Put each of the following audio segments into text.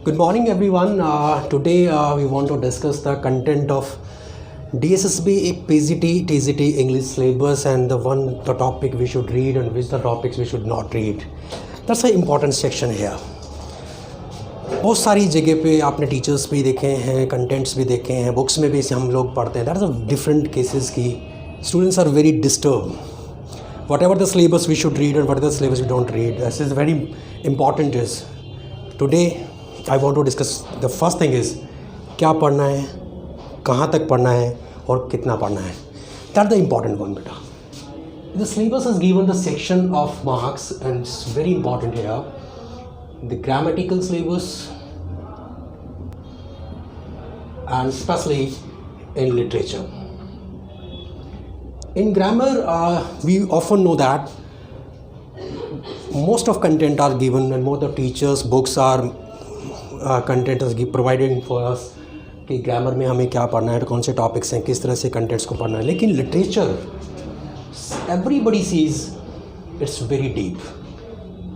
Good morning everyone. Today we want to discuss the content of DSSSB-TGT English syllabus and the topic we should read and which the topics we should not read. That's an important section here. बहुत सारी जगह पे आपने teachers भी देखे हैं, contents भी देखे हैं, बुक्स में भी हम लोग पढ़ते हैं. That is a different cases की students are very disturb. Whatever the syllabus we should read and whatever the syllabus we don't read. This is very important. Is today I want to discuss the first thing is क्या पढ़ना है, कहाँ तक पढ़ना है और कितना पढ़ना है. That's the important one, बेटा. The syllabus is given the section of marks and it's very important here. The grammatical syllabus and especially in literature. In grammar, we often know that most of content are given and most of teachers, books are content is providing for us कि grammar में हमें क्या पढ़ना है, कौन से topics हैं, किस तरह से कंटेंट्स को पढ़ना है. लेकिन literature everybody sees it's very deep,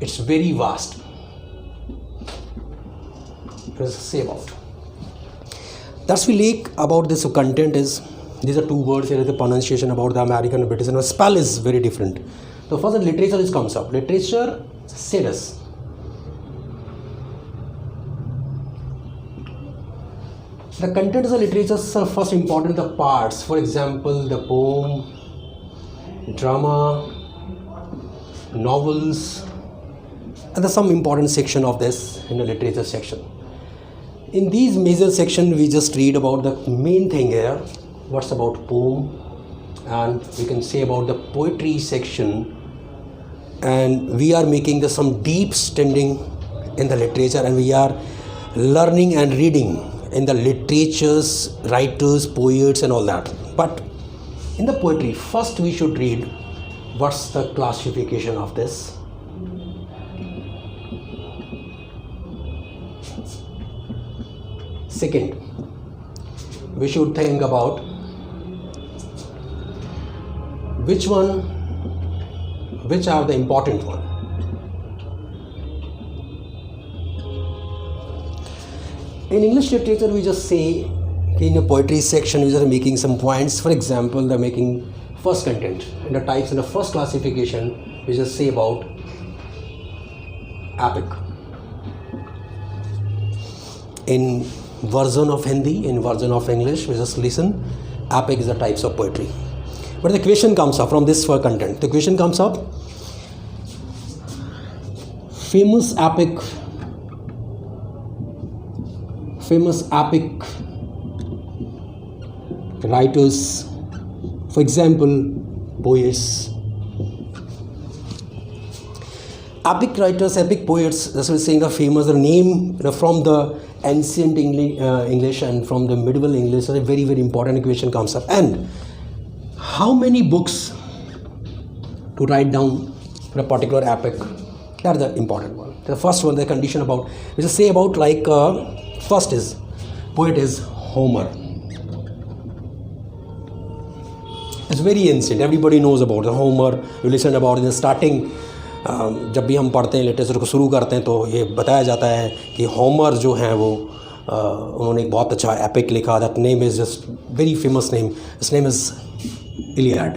it's very vast. What does it say about? That's we like about this content is these are two words here. The pronunciation about the American and British and the spell is very different. So first the literature is comes up. Literature status. The content of the literature are first important the parts. For example, the poem, drama, novels, and there's some important section of this in the literature section. In these major section, we just read about the main thing here. What's about poem, and we can say about the poetry section, and we are making some deep standing in the literature, and we are learning and reading in the literatures, writers, poets and all that. But in the poetry, first we should read what's the classification of this. Second, we should think about which are the important one. In English literature, we just say in a poetry section, we are making some points. For example, they're making first content and the types in the first classification, we just say about epic. In version of Hindi, in version of English, we just listen. Epic is the types of poetry. But the question comes up from this for content. The question comes up, famous epic writers, for example, poets. Epic writers, epic poets, that's what we're saying, the famous, the name from the ancient English and from the medieval English, so a very, very important question comes up. And how many books to write down for a particular epic? That's the important one. The first one, the condition about, we just say about like, first is, poet is Homer. It's very ancient. Everybody knows about the Homer. You listen about in the starting. जब भी हम पढ़ते हैं literature को शुरू करते हैं तो ये बताया जाता है कि होमर जो हैं वो उन्होंने एक बहुत अच्छा एपिक लिखा. That name is just very famous name. His name is Iliad.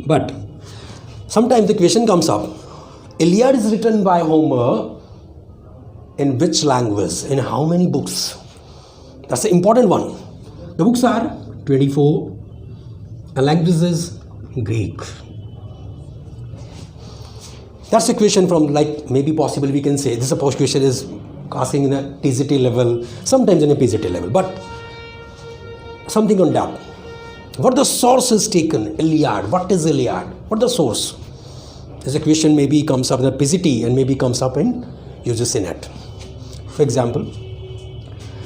But sometimes the question comes up, Iliad is written by Homer in which language, in how many books? That's the important one. The books are 24 and language is Greek. That's a question from like maybe possible we can say this suppose question is asking in a TGT level, sometimes in a PGT level, but something on that. What the source is taken, Iliad. What is Iliad? What the source? This question maybe comes up in the PGT and maybe comes up in UGC-NET. For example,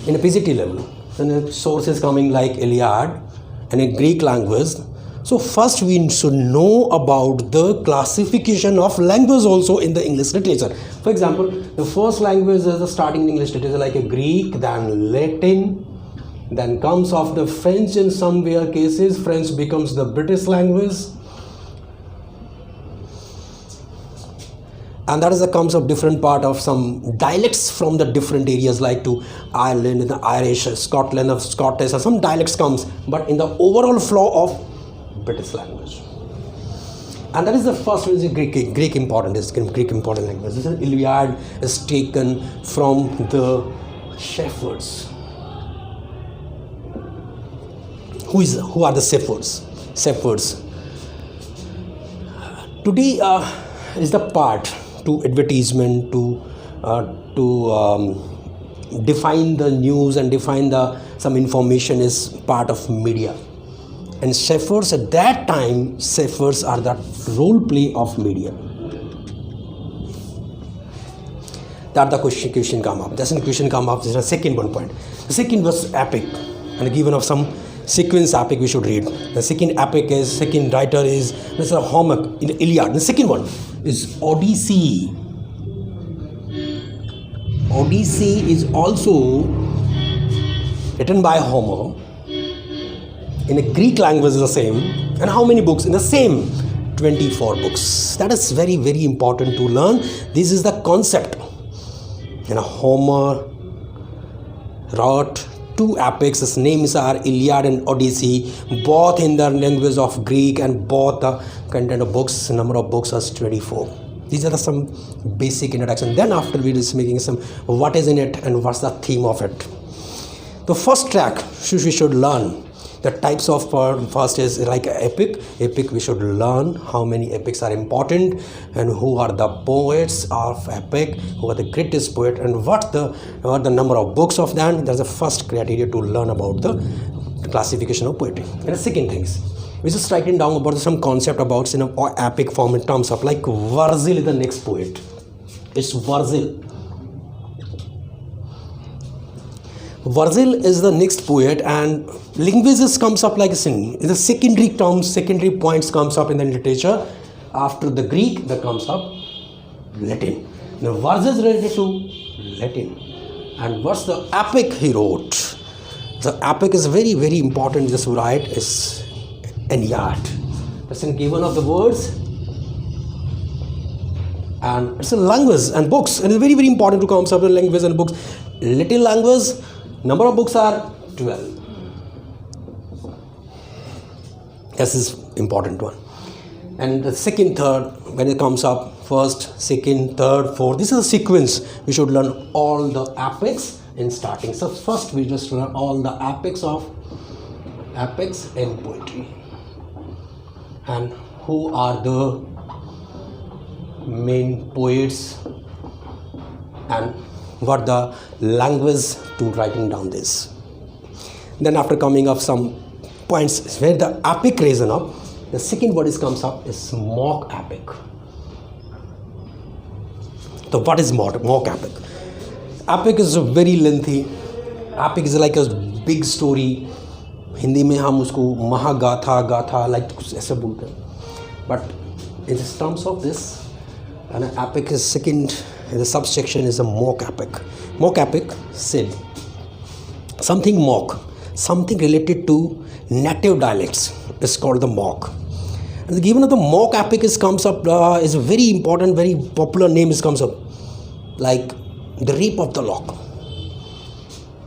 in a PGT level, then the source is coming like Iliad and in Greek language. So first we should know about the classification of language also in the English literature. For example, the first language is the starting English literature like a Greek, then Latin, then comes of the French. In some rare cases, French becomes the British language. and that is the comes of different part of some dialects from the different areas, like to Ireland, in the Irish, Scotland of Scottish, or some dialects comes, but in the overall flow of British language. And that is the first one, is Greek important, is Greek important language. This is Iliad is taken from the shepherds. Who are the shepherds? Shepherds. Today is the part to advertisement, to define the news and define the some information is part of media. And shepherds at that time, shepherds are the role play of media. That the question come up. That's the question come up. This is the second one point. The second was epic, and given of some sequence epic we should read. The second epic is, second writer is Mr. Homer in the Iliad. The second one is Odyssey. Odyssey is also written by Homer. In the Greek language is the same. And how many books? In the same 24 books. That is very, very important to learn. This is the concept. Homer wrote two epics. His names are Iliad and Odyssey, both in the language of Greek, and both the content of books, number of books is 24. These are some basic introduction. Then after we is making some what is in it and what's the theme of it. The first track we should learn. The types of first is like epic. Epic we should learn how many epics are important and who are the poets of epic, who are the greatest poet, and what the number of books of them. That's the first criteria to learn about the classification of poetry. And the second thing is we just writing down about some concept about epic form in terms of like Virgil is the next poet. It's Virgil. Virgil is the next poet, and linguistics comes up like a thing. In the secondary terms, secondary points comes up in the literature. After the Greek, that comes up Latin. Now Virgil is related to Latin. And what's the epic he wrote? The epic is very, very important just to write is Aeneid. That's in given of the words. And it's a language and books. And it's very, very important to come up with language and books. Latin language. Number of books are 12. This is important one. And the second, third, when it comes up, first, second, third, fourth. This is a sequence. We should learn all the epics in starting. So first we just learn all the epics in poetry. And who are the main poets and what the language to writing down this. Then after coming up some points where the epic reason up, the second word is comes up is mock epic. So what is mock epic? Epic is very lengthy. Epic is like a big story. Hindi में हम उसको महागाथा गाथा like कुछ ऐसे बोलते हैं. But in terms of this, an epic is second. The subsection is a mock epic. Mock epic said something mock, something related to native dialects is called the mock. And the given of the mock epic is comes up is a very important, very popular name is comes up like the Rape of the Lock.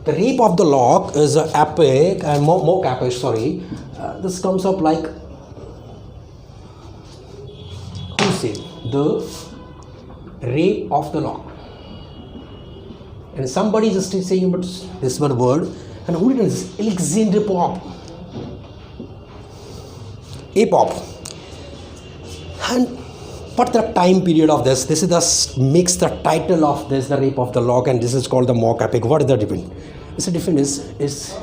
The Rape of the Lock is an epic and mock epic. Sorry, this comes up like who said the Rape of the Lock, and somebody just saying about this one word, and who did this? Alexander Pope. A-pop. And what the time period of this? This is the makes the title of this the Rape of the Lock, and this is called the mock epic. What is the difference? It's the difference is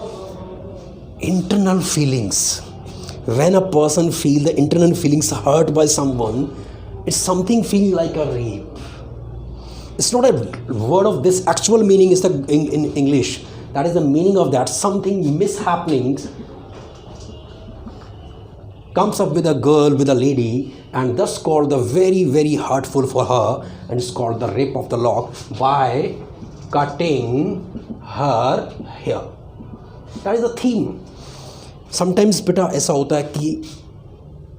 internal feelings. When a person feel the internal feelings hurt by someone, it's something feeling like a rape. It's not a word of this actual meaning is the in English. That is the meaning of that. Something mishappenings comes up with a girl, with a lady, and thus called the very, very hurtful for her, and it's called the Rape of the Lock by cutting her hair. That is the theme. Sometimes बेटा ऐसा होता है कि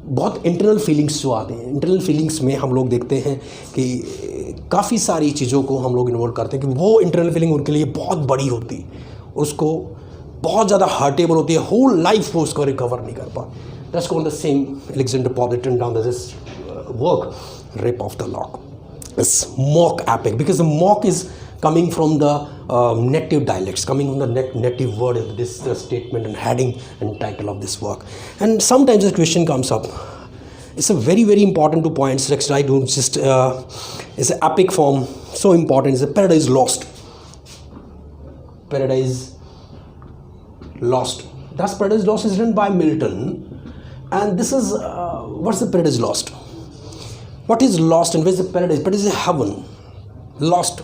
बहुत internal feelings जो आते हैं, internal feelings में हम लोग देखते हैं कि काफ़ी सारी चीज़ों को हम लोग इन्वॉल्व करते हैं कि वो इंटरनल फीलिंग उनके लिए बहुत बड़ी होती, उसको बहुत ज़्यादा हर्टेबल होती है, होल लाइफ वो उसको रिकवर नहीं कर पा. That's called the same Alexander Pope written down this work, Rape of the Lock. It's mock epic because the mock is coming from the native dialects, coming from the native word. This is the statement and heading and title of this work. And sometimes the question comes up. It's a very, very important to points. Next, I don't just it's an epic form, so important. It's a Paradise Lost. Paradise Lost. That's Paradise Lost is written by Milton, and this is what's the Paradise Lost? What is lost and where's the paradise? Paradise is heaven. Lost,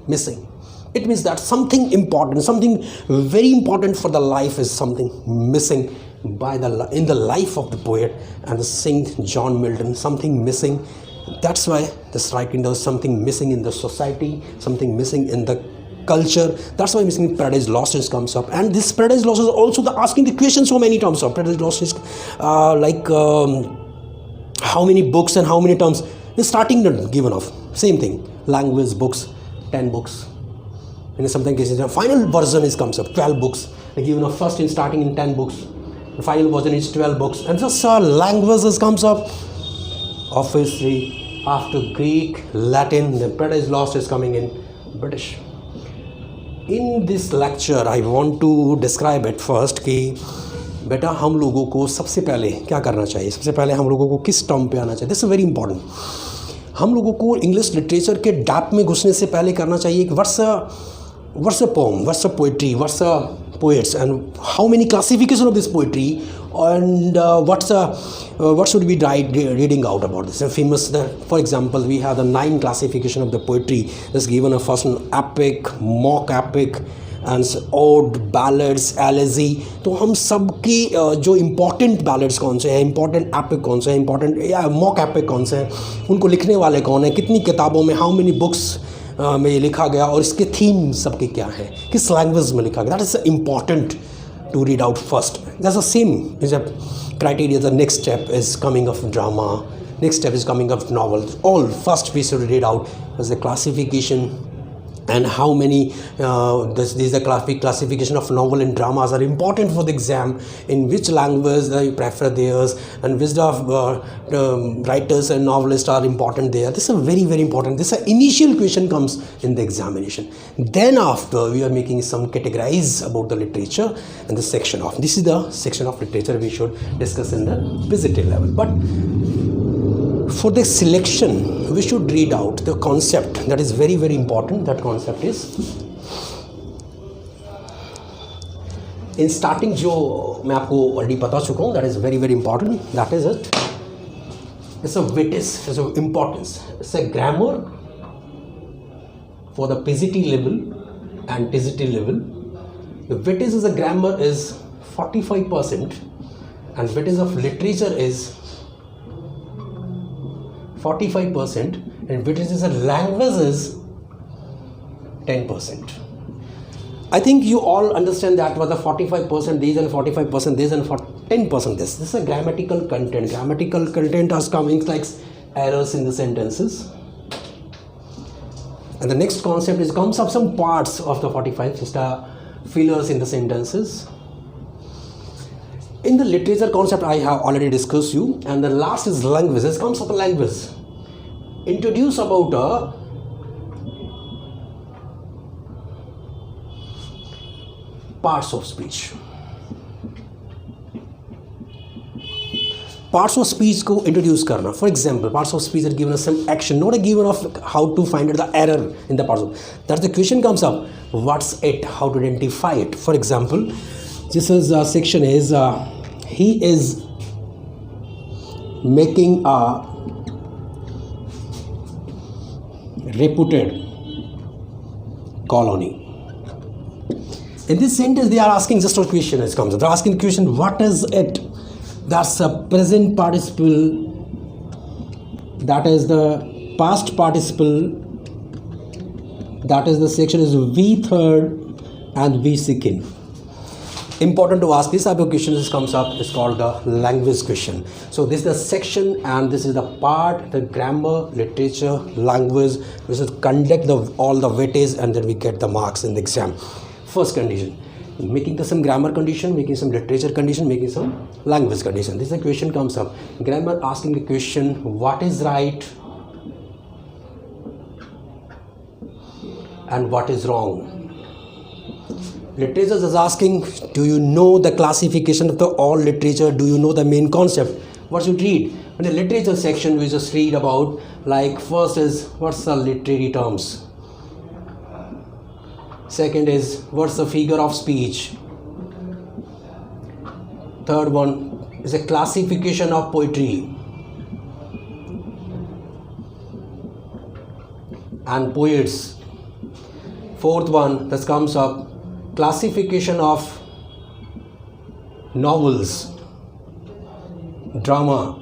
missing. It means that something important, something very important for the life is something missing in the life of the poet and the Saint John Milton. Something missing. That's why this writing does something missing in the society, something missing in the culture. That's why missing Paradise Lost comes up. And this Paradise Lost is also asking the question so many times. Paradise Lost is how many books and how many terms. The starting not given off. Same thing. Language books, 10 books. In some cases, the final version comes up 12 books. They given off first in starting in 10 books. The final version is 12 books. And just languages comes up. Obviously, after Greek, Latin, the Paradise Lost is coming in British. In this lecture, I want to describe it first कि बेटा हम लोगों को सबसे पहले क्या करना चाहिए, सबसे पहले हम लोगों को किस टर्म पे आना चाहिए. This is very important. हम लोगों को इंग्लिश लिटरेचर के डैप में घुसने से पहले करना चाहिए कि what's a poem, what's a poetry, what's a poets, and how many classification of this poetry, and what should we reading out about this. Famous, for example, we have the 9 classification of the poetry. That's given a first epic, mock epic, and ode, ballads, elegy. तो हम सबके जो important ballads कौन से हैं, important epic कौन से हैं, इम्पोर्टेंट या मॉक एपिक कौन से हैं, उनको लिखने वाले कौन हैं, कितनी किताबों में, हाउ मेनी बुक्स में ये लिखा गया, और इसके थीम सबके क्या हैं, किस लैंग्वेज में लिखा गया. That is important to read out first. That's the same is a criteria. The next step is coming of drama, next step is coming of novel. All first we should read out as the classification and how many these are classification of novel and dramas are important for the exam, in which language they prefer theirs, and which writers and novelists are important there. This is very, very important. This initial question comes in the examination. Then after we are making some categorize about the literature, and the section of this is the section of literature we should discuss in the PGT level. But for the selection, we should read out the concept that is very, very important. That concept is in starting जो मैं आपको already बता चुका हूँ, that is very, very important. That is it. It's a witness, it's a importance. It's a grammar for the PGT level and TGT level. The witness is a grammar is 45%, and witness of literature is 45%, and which is a language is 10%. I think you all understand that was the 45% this and 45% this and 10% this. This is a grammatical content. Grammatical content is coming like errors in the sentences. And the next concept is comes up some parts of the 45, just fillers in the sentences. In the literature concept I have already discussed you, and the last is language. This comes up a language. Introduce about parts of speech. Parts of speech को introduce करना. For example, parts of speech are given us some action, not a given of how to find the error in the parts of. That's the question comes up. What's it? How to identify it? For example, this is section is he is making a reputed colony. In this sentence they are asking just a question. It comes, they're asking the question, what is it? That's a present participle, that is the past participle, that is the section is we third and we second. important to ask this type of questions comes up is called the language question. So this is the section and this is the part, the grammar, literature, language, which is conduct all the weightage and then we get the marks in the exam. First condition, making some grammar condition, making some literature condition, making some language condition. This is the question comes up. Grammar asking the question, what is right and what is wrong? Literature is asking, do you know the classification of the all literature? Do you know the main concept? What should read? In the literature section, we just read about, like, first is what's the literary terms. Second is what's the figure of speech. Third one is a classification of poetry and poets. Fourth one that comes up, classification of novels, drama,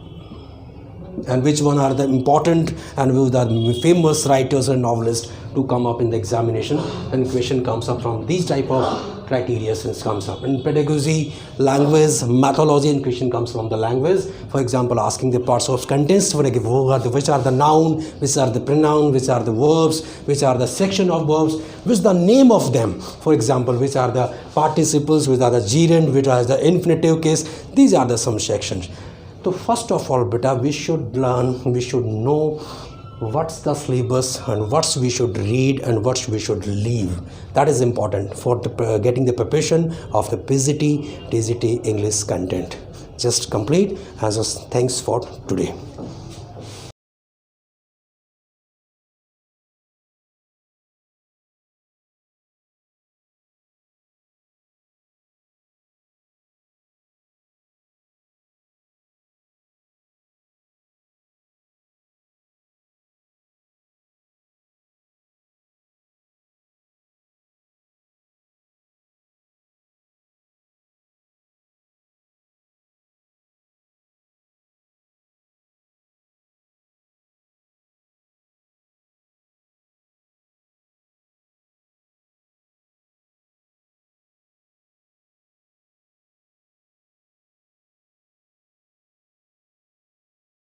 and which one are the important and who are the famous writers and novelists to come up in the examination. And question comes up from these type of criteria since comes up. In pedagogy, language, methodology, and question comes from the language. For example, asking the parts of contents, which are the noun, which are the pronoun, which are the verbs, which are the section of verbs, which is the name of them. For example, which are the participles, which are the gerund, which are the infinitive case. These are the some sections. So first of all, beta, we should learn, we should know what's the syllabus and what we should read and what we should leave. That is important for the, getting the preparation of the PGT, TGT English content. Just complete, and just thanks for today.